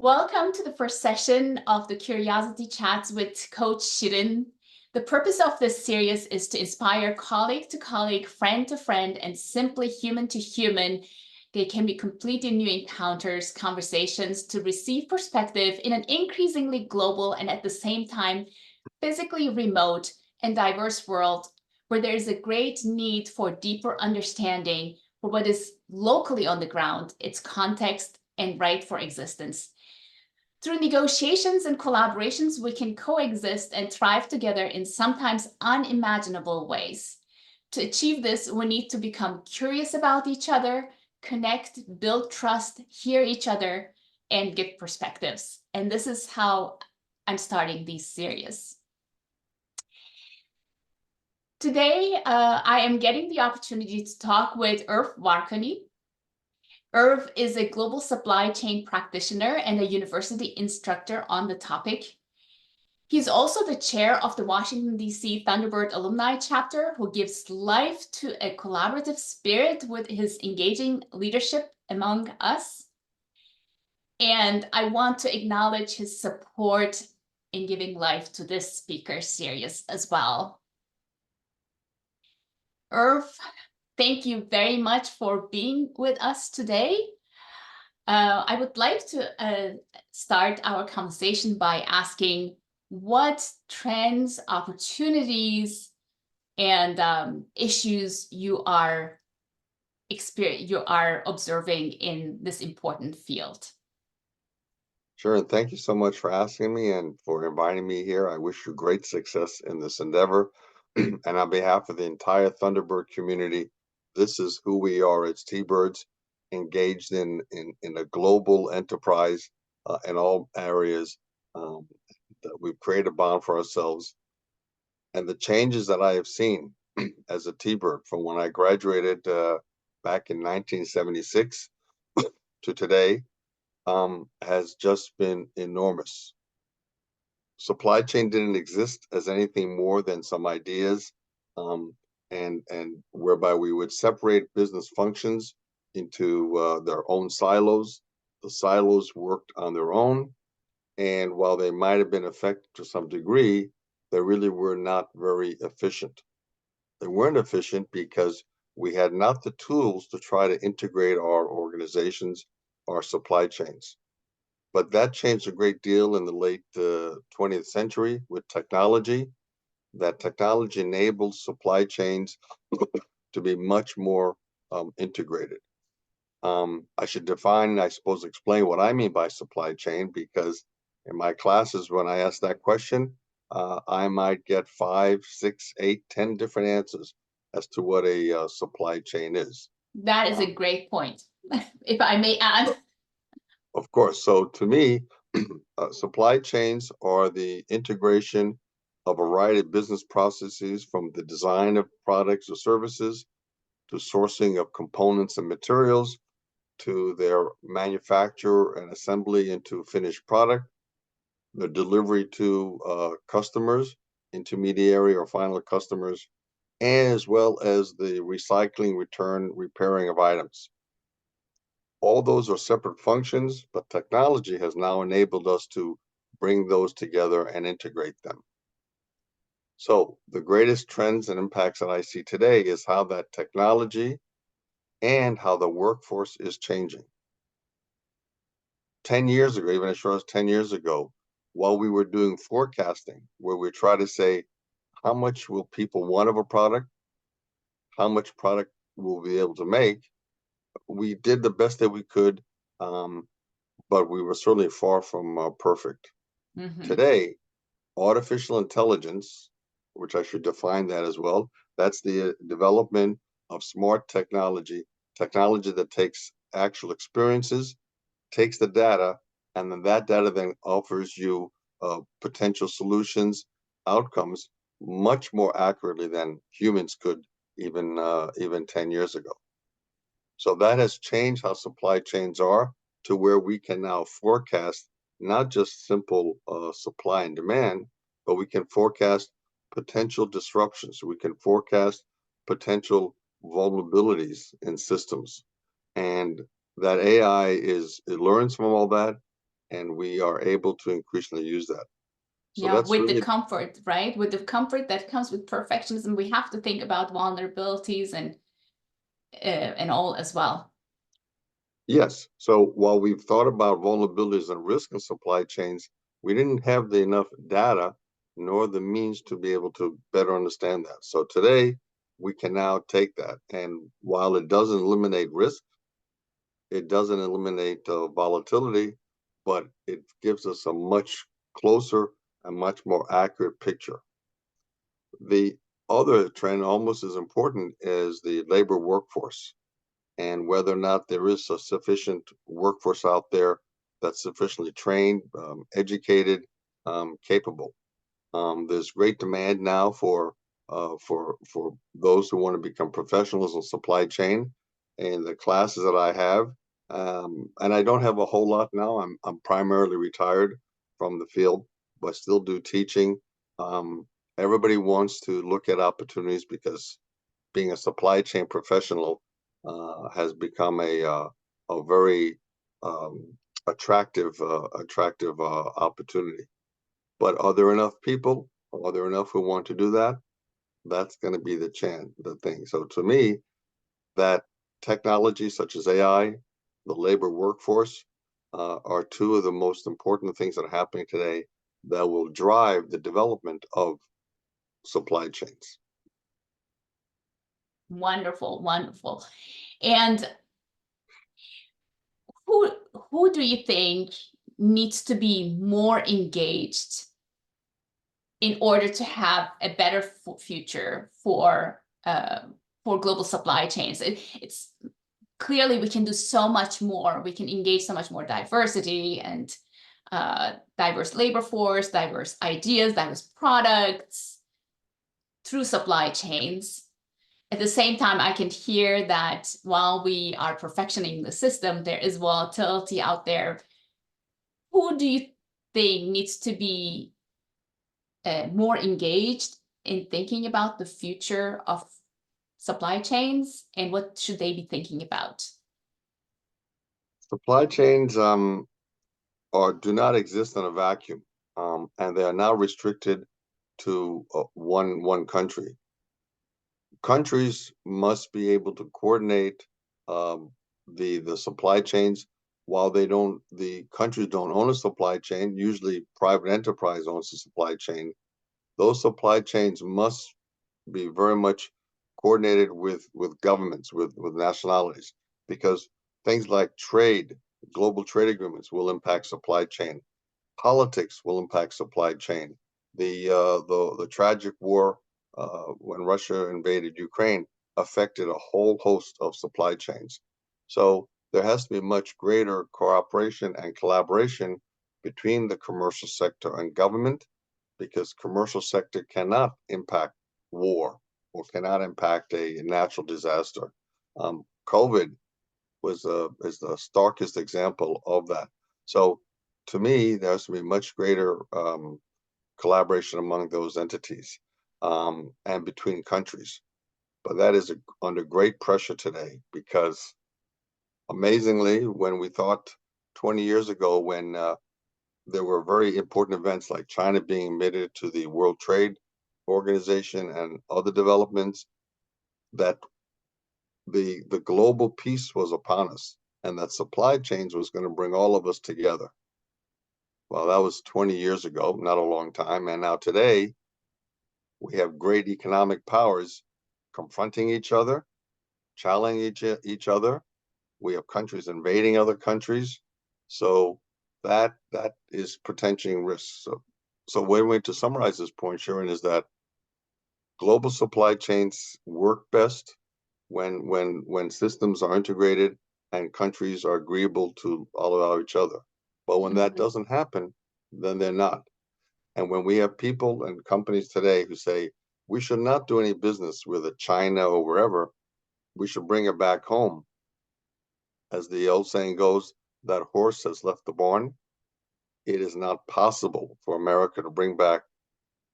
Welcome to the first session of the Curiosity Chats with Coach Shirin. The purpose of this series is to inspire colleague to colleague, friend to friend, and simply human to human. They can be completely new encounters, conversations to receive perspective in an increasingly global and at the same time physically remote and diverse world where there is a great need for deeper understanding for what is locally on the ground, its context, and right for existence. Through negotiations and collaborations, we can coexist and thrive together in sometimes unimaginable ways. To achieve this, we need to become curious about each other, connect, build trust, hear each other, and give perspectives. And this is how I'm starting this series. Today, I am getting the opportunity to talk with Irv Varkonyi. Irv is a global supply chain practitioner and a university instructor on the topic. He's also the chair of the Washington, D.C. Thunderbird Alumni Chapter, who gives life to a collaborative spirit with his engaging leadership among us. And I want to acknowledge his support in giving life to this speaker series as well. Irv, thank you very much for being with us today. I would like to start our conversation by asking what trends, opportunities, and issues you are observing in this important field. Sure, and thank you so much for asking me and for inviting me here. I wish you great success in this endeavor. And on behalf of the entire Thunderbird community, this is who we are as T-Birds, engaged in a global enterprise in all areas. That we've created a bond for ourselves. And the changes that I have seen as a T-Bird from when I graduated back in 1976 to today has just been enormous. Supply chain didn't exist as anything more than some ideas, and whereby we would separate business functions into their own silos. The silos worked on their own, and while they might have been effective to some degree, they really were not very efficient. They weren't efficient because we had not the tools to try to integrate our organizations, our supply chains. But that changed a great deal in the late 20th century with technology. That technology enabled supply chains to be much more integrated. I should define, and I suppose explain what I mean by supply chain, because in my classes, when I ask that question, I might get 5, 6, 8, 10 different answers as to what a supply chain is. That is a great point, if I may add. Of course. So to me, supply chains are the integration of a variety of business processes, from the design of products or services to sourcing of components and materials to their manufacture and assembly into finished product, the delivery to customers, intermediary or final customers, as well as the recycling, return, repairing of items. All those are separate functions, but technology has now enabled us to bring those together and integrate them. So the greatest trends and impacts that I see today is how that technology and how the workforce is changing. 10 years ago, even as short as 10 years ago, while we were doing forecasting, where we try to say, how much will people want of a product? How much product will we be able to make? We did the best that we could, but we were certainly far from perfect. Mm-hmm. Today, artificial intelligence, which I should define that as well, that's the development of smart technology that takes actual experiences, takes the data, and then that data then offers you potential solutions, outcomes, much more accurately than humans could even 10 years ago. So that has changed how supply chains are, to where we can now forecast not just simple supply and demand, but we can forecast potential disruptions. We can forecast potential vulnerabilities in systems. And that AI it learns from all that, and we are able to increasingly use that. So Yeah, that's with the really, comfort, right? With the comfort that comes with perfectionism, we have to think about vulnerabilities and all as well. yes. So while we've thought about vulnerabilities and risk in supply chains, we didn't have the enough data nor the means to be able to better understand that. So today we can now take that. And while it doesn't eliminate risk, it doesn't eliminate volatility, but it gives us a much closer and much more accurate picture. The other trend, almost as important, is the labor workforce and whether or not there is a sufficient workforce out there that's sufficiently trained, educated, capable. There's great demand now for those who want to become professionals in supply chain, and the classes that I have, and I don't have a whole lot now. I'm primarily retired from the field, but still do teaching. Um, Everybody wants to look at opportunities because being a supply chain professional has become a very um, attractive opportunity. But are there enough people? Are there enough who want to do that? That's going to be the thing. So to me, that technology such as AI, the labor workforce, are two of the most important things that are happening today that will drive the development of supply chains. Wonderful, wonderful. And who who do you think needs to be more engaged in order to have a better future for global supply chains? It's clearly we can do so much more. We can engage so much more diversity and diverse labor force, diverse ideas, diverse products through supply chains. At the same time, I can hear that while we are perfectioning the system, there is volatility out there. Who do you think needs to be more engaged in thinking about the future of supply chains, and what should they be thinking about? Supply chains or do not exist in a vacuum, and they are now restricted to one country. Countries must be able to coordinate the supply chains. While the countries don't own a supply chain. Usually, private enterprise owns the supply chain. Those supply chains must be very much coordinated with governments, with nationalities, because things like trade, global trade agreements will impact supply chain. Politics will impact supply chain. The tragic war when Russia invaded Ukraine affected a whole host of supply chains. So there has to be much greater cooperation and collaboration between the commercial sector and government, because commercial sector cannot impact war or cannot impact a natural disaster. COVID is the starkest example of that. So to me, there has to be much greater collaboration among those entities and between countries. But that is under great pressure today because amazingly, when we thought 20 years ago, when there were very important events like China being admitted to the World Trade Organization and other developments, that the global peace was upon us and that supply chains was going to bring all of us together. Well, that was 20 years ago, not a long time. And now today, we have great economic powers confronting each other, challenging each other. We have countries invading other countries. So that is potentiating risks. So one way to summarize this point, Sharon, is that global supply chains work best when systems are integrated and countries are agreeable to allow each other. But when that Mhm. doesn't happen, then they're not. And when we have people and companies today who say we should not do any business with a China or wherever, we should bring it back home. As the old saying goes, that horse has left the barn. It is not possible for America to bring back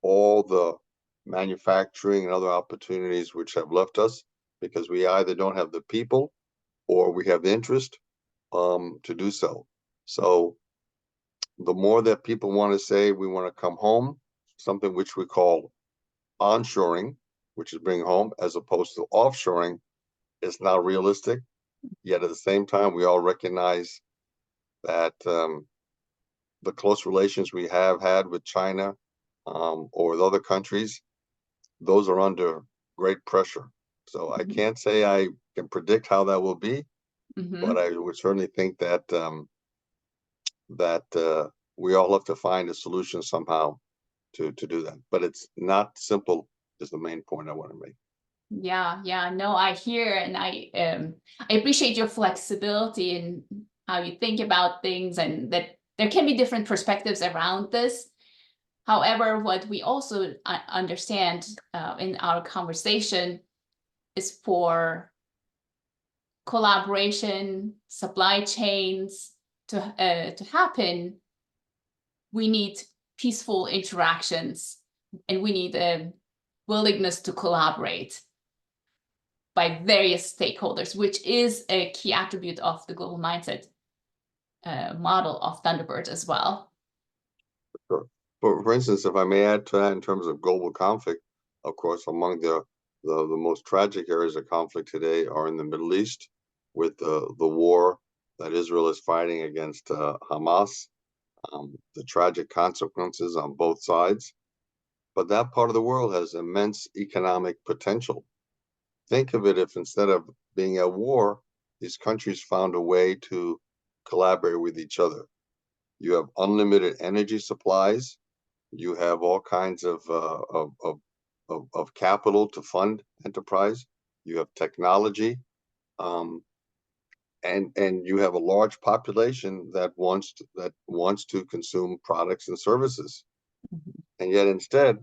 all the manufacturing and other opportunities which have left us because we either don't have the people or we have the interest to do so. So the more that people want to say we want to come home, something which we call onshoring, which is bring home, as opposed to offshoring, is not realistic. Yet at the same time, we all recognize that the close relations we have had with China or with other countries, those are under great pressure. So I can't say I can predict how that will be, but I would certainly think that we all have to find a solution somehow to do that. But it's not simple is the main point I want to make. Yeah, no, I hear, and I appreciate your flexibility in how you think about things, and that there can be different perspectives around this. However, what we also understand in our conversation is for collaboration, supply chains to happen, we need peaceful interactions, and we need a willingness to collaborate by various stakeholders, which is a key attribute of the global mindset model of Thunderbird as well. Sure. But for instance, if I may add to that in terms of global conflict, of course, among the most tragic areas of conflict today are in the Middle East, with the war that Israel is fighting against Hamas, the tragic consequences on both sides. But that part of the world has immense economic potential. Think of it if instead of being at war, these countries found a way to collaborate with each other. You have unlimited energy supplies. You have all kinds of capital to fund enterprise. You have technology, and you have a large population that wants to consume products and services. And yet, instead,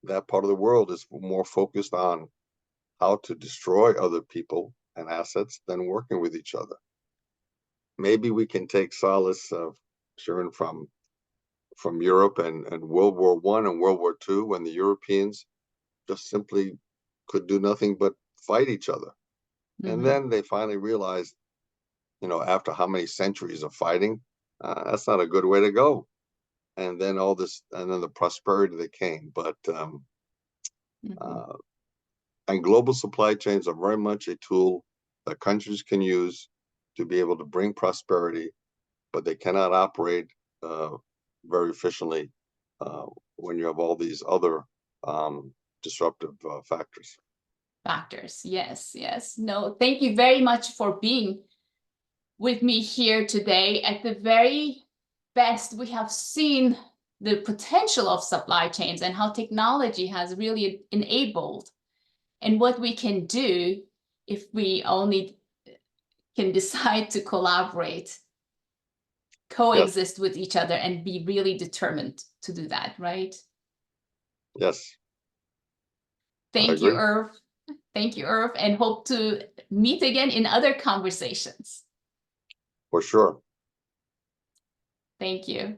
that part of the world is more focused on how to destroy other people and assets than working with each other. Maybe we can take solace of Sharon from Europe and World War I and World War II, when the Europeans just simply could do nothing but fight each other. And then they finally realized, after how many centuries of fighting, that's not a good way to go. And then the prosperity that came. But and global supply chains are very much a tool that countries can use to be able to bring prosperity, but they cannot operate very efficiently when you have all these other disruptive factors. Yes. No, thank you very much for being with me here today. At the very best, we have seen the potential of supply chains and how technology has really enabled, and what we can do if we only can decide to collaborate, coexist with each other, and be really determined to do that, right? Yes. Thank you, Irv. Thank you, Irv, and hope to meet again in other conversations. For sure. Thank you.